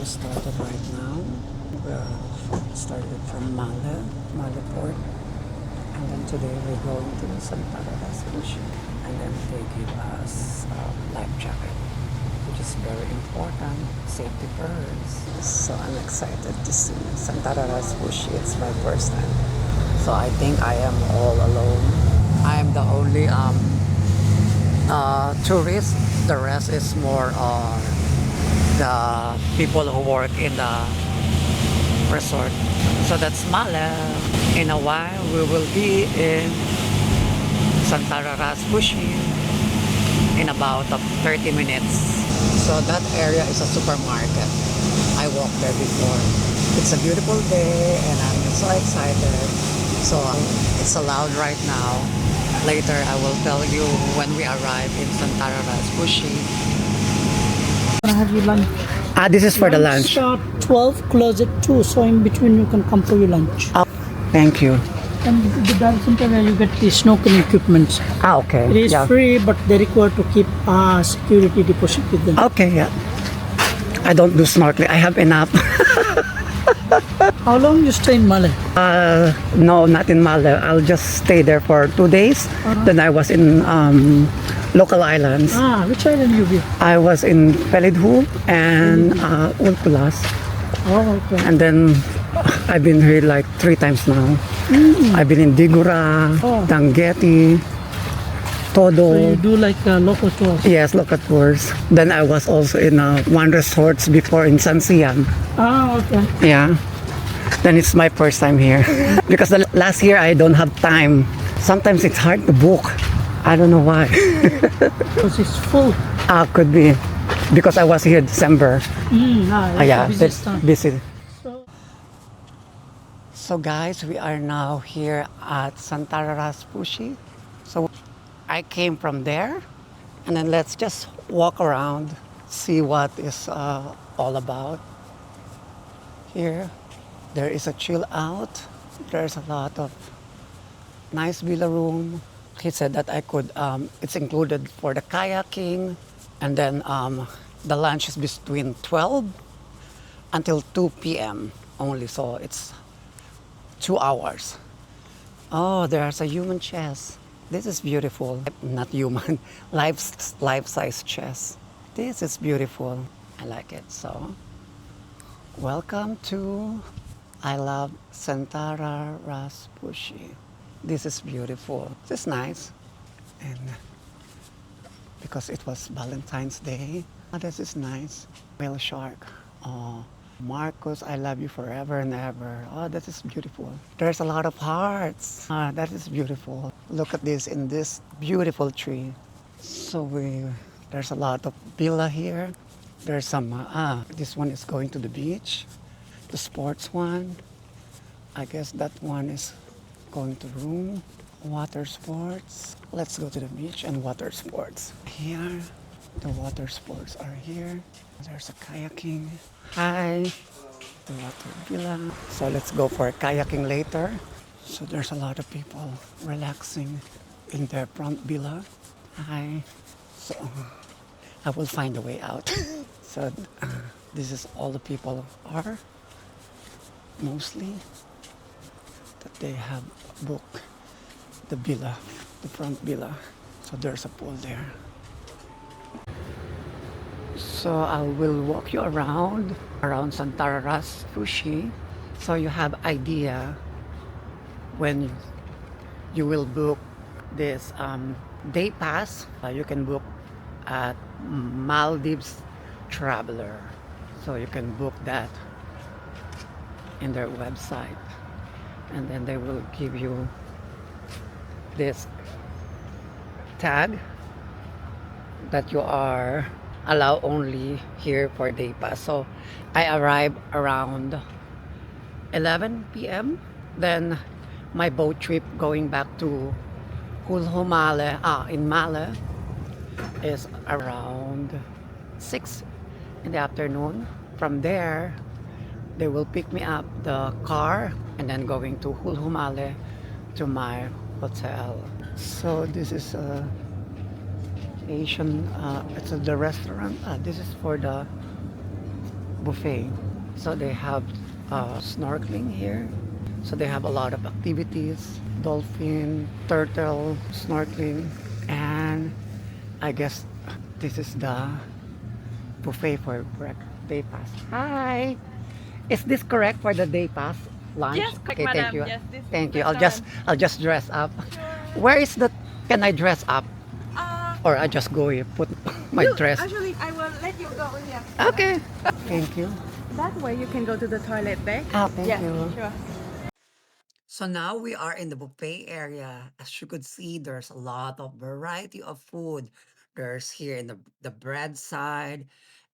we started right now. We started from Male Port. And then today we're going to Santa Rosa Beach. And then they give us life jacket, which is very important, safety first. So I'm excited to see Santa Rosa Beach. It's my first time. So I think I am all alone. I am the only tourist. The rest is more the people who work in the resort. So that's Mala. In a while, we will be in Santa Rosa Bushi in about 30 minutes. So that area is a supermarket. I walked there before. It's a beautiful day and I'm so excited. So it's allowed right now. Later, I will tell you when we arrive in Santa Rosa Bushi. Have you lunch? This is for the lunch. Start 12, close at 2, so in between you can come for your lunch. Oh, thank you. And the dive center where you get the snorkeling equipment. Okay. It is free, but they require to keep security deposit with them. Okay, yeah. I don't do snorkeling. I have enough. How long you stay in Malay? No, not in Malé. I'll just stay there for 2 days. Then I was in local islands. Which island you be? I was in Pelidhu and Ulpulas. Oh, okay. And then I've been here like 3 times now. I've been in Digura, Tangeti, Todo. So you do like local tours? Yes, local tours. Then I was also in one resorts before in San Sian. Okay. Yeah. Then it's my first time here. Because the last year I don't have time. Sometimes it's hard to book. I don't know why. Because it's full. Could be. Because I was here December. Yeah, it's that's busy. So, So guys, we are now here at Santa Rosa Bushi. So I came from there. And then let's just walk around, see what is all about. Here, there is a chill out. There's a lot of nice villa room. He said that I could, it's included for the kayaking. And then the lunch is between 12 until 2 p.m. only. So it's 2 hours. Oh, there's a human chess. This is beautiful. Not human, life-size chess. This is beautiful. I like it. So, welcome to I love Santa Rosa Bushi. This is beautiful. This is nice. And because it was Valentine's Day. This is nice. Whale shark. Oh, Marcos, I love you forever and ever. Oh, that is beautiful. There's a lot of hearts. That is beautiful. Look at this in this beautiful tree. So there's a lot of villa here. There's some, this one is going to the beach. The sports one. I guess that one is going to room. Water sports. Let's go to the beach and water sports. Here, the water sports are here. There's a kayaking. Hi. The water villa. So let's go for kayaking later. So there's a lot of people relaxing in their front villa. Hi. So I will find a way out. So this is all the people are mostly that they have booked the villa, the front villa. So there's a pool there. So I will walk you around Santa Rosa Bushi, so you have idea when you will book this day pass. You can book at Maldives Traveler, so you can book that in their website, and then they will give you this tag that you are allowed only here for day pass. So I arrived around 11 p.m. Then my boat trip going back to Hulhumale in Male is around 6 in the afternoon. From there, they will pick me up the car and then going to Hulhumale to my hotel. So this is Asian, it's the restaurant. This is for the buffet. So they have snorkeling here. So they have a lot of activities, dolphin, turtle, snorkeling, and I guess this is the buffet for day pass. Hi! Is this correct for the day pass lunch? Yes, correct, Okay, thank madam. you. Yes, this Thank you. restaurant. I'll just dress up. Sure. Where is the can I dress up? Uh, Or I just go here, put my you dress. actually, I will let you go here. Okay. Thank you. That way you can go to the toilet there. Ah, thank Yes, you. sure. So now we are in the buffet area. As you could see, there's a lot of variety of food. There's here in the bread side,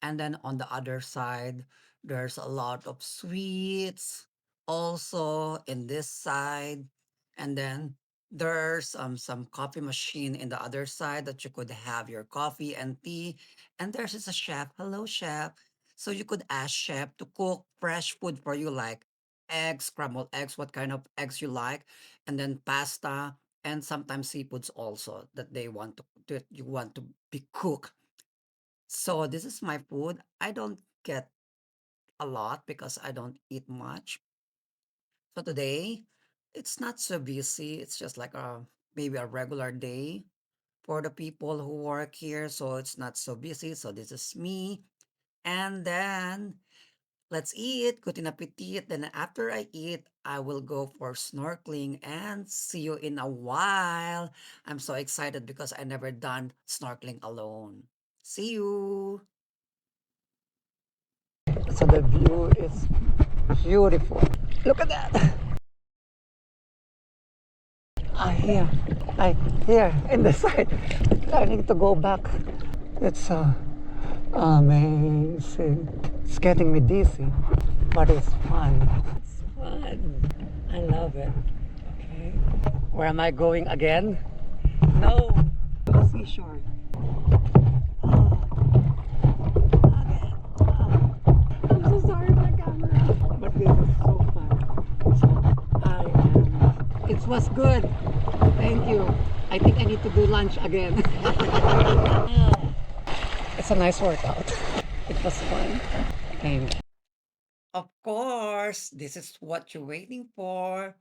and then on the other side, there's a lot of sweets. Also in this side, and then there's some coffee machine in the other side that you could have your coffee and tea. And there's a chef. Hello, chef. So you could ask chef to cook fresh food for you, like eggs, scrambled eggs, what kind of eggs you like, and then pasta, and sometimes seafoods also that they want to that you want to be cooked. So this is my food. I don't get a lot because I don't eat much. So today, it's not so busy. It's just like a maybe a regular day for the people who work here. So it's not so busy. So this is me. And then let's eat. Good appetit. Then after I eat, I will go for snorkeling and see you in a while. I'm so excited because I never done snorkeling alone. See you. So the view is beautiful. Look at that. Here. Here in the side. I need to go back. It's amazing. It's getting me dizzy, but it's fun. It's fun. I love it. Okay. Where am I going again? No. The seashore. Oh, again. I'm so sorry, my camera. But this is so fun. So I am. It was good. Thank you. I think I need to do lunch again. It's a nice workout. It was fun. Thank you. Of course, this is what you're waiting for.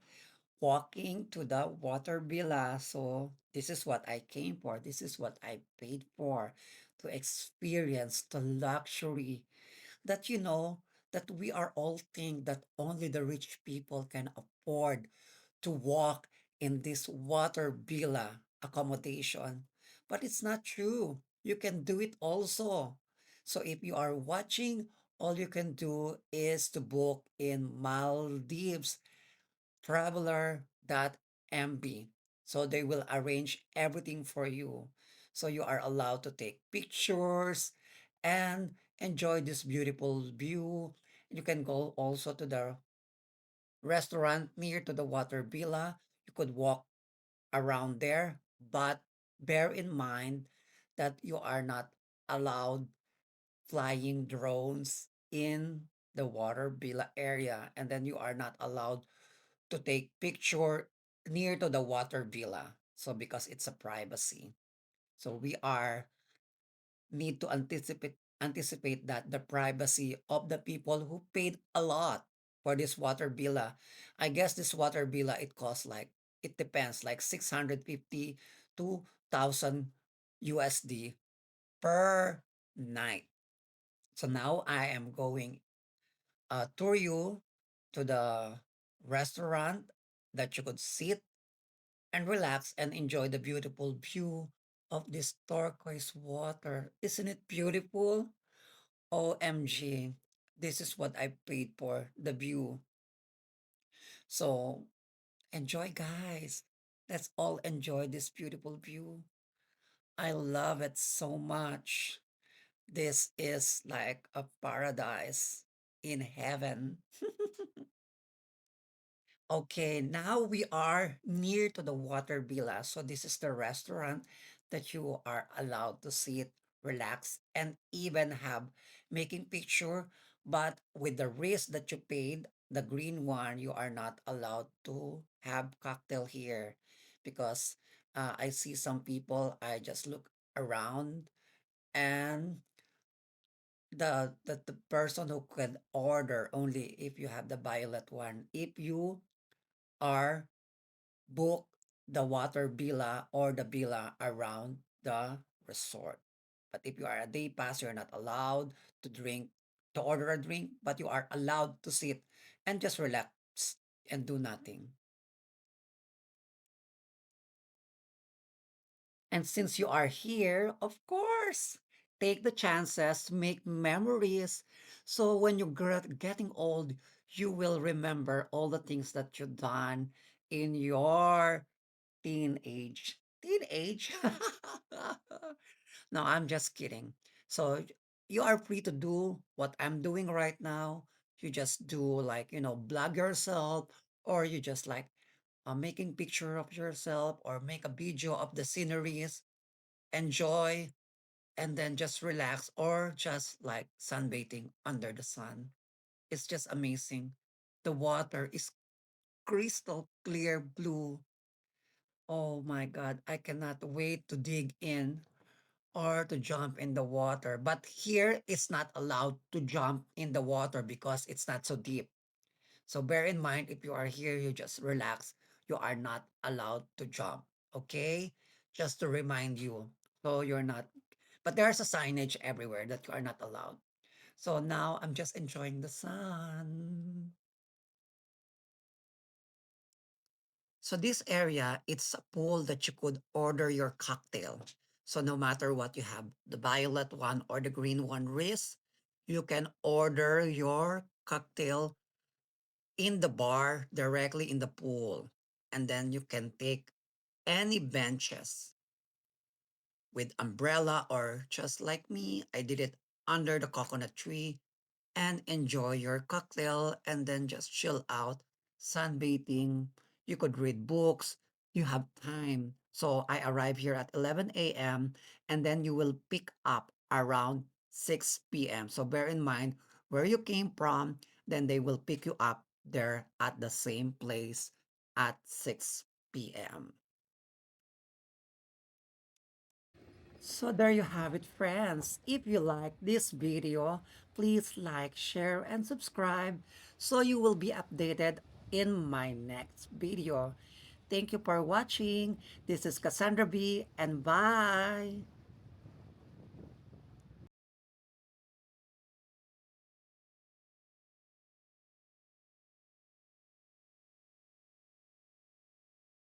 Walking to the water villa. So this is what I came for. This is what I paid for. To experience the luxury that that we are all think that only the rich people can afford to walk in this water villa accommodation. But it's not true. You can do it also. So if you are watching, all you can do is to book in Maldives traveler.mb. So they will arrange everything for you. So you are allowed to take pictures and enjoy this beautiful view. You can go also to the restaurant near to the water villa. You could walk around there, but bear in mind that you are not allowed flying drones in the water villa area, and then you are not allowed to take picture near to the water villa. So because it's a privacy. So we are need to anticipate that the privacy of the people who paid a lot for this water villa. I guess this water villa it costs like it depends like 650 to 1000 USD per night. So now I am going tour you to the restaurant that you could sit and relax and enjoy the beautiful view of this turquoise water. Isn't it beautiful? OMG. This is what I paid for, the view. So enjoy, guys. Let's all enjoy this beautiful view. I love it so much. This is like a paradise in heaven. Okay, now we are near to the water villa. So this is the restaurant that you are allowed to sit, relax, and even have making picture. But with the risk that you paid, the green one, you are not allowed to have cocktail here because I see some people. I just look around and the person who can order only if you have the violet one. If you are book the water villa or the villa around the resort. But if you are a day pass, you're not allowed to drink, to order a drink, but you are allowed to sit and just relax and do nothing. And since you are here, of course, take the chances, make memories. So when you're getting old, you will remember all the things that you've done in your teenage. Teenage? No, I'm just kidding. So you are free to do what I'm doing right now. You just do like, blog yourself, or you just like making picture of yourself, or make a video of the sceneries, enjoy, and then just relax, or just like sunbathing under the sun. It's just amazing. The water is crystal clear blue. Oh my God, I cannot wait to dig in or to jump in the water. But here it's not allowed to jump in the water because it's not so deep. So bear in mind, if you are here, you just relax. You are not allowed to jump. Okay? Just to remind you. So you're not, but there's a signage everywhere that you are not allowed. So now I'm just enjoying the sun. So this area, it's a pool that you could order your cocktail. So no matter what you have, the violet one or the green one wrist, you can order your cocktail in the bar directly in the pool. And then you can take any benches with umbrella, or just like me, I did it under the coconut tree, and enjoy your cocktail and then just chill out, sunbathing. You could read books. You have time. So I arrive here at 11 a.m. and then you will pick up around 6 p.m. So bear in mind where you came from, then they will pick you up there at the same place at 6 p.m. So there you have it, friends. If you like this video, please like, share, and subscribe so you will be updated in my next video. Thank you for watching. This is Cassandra B, and bye!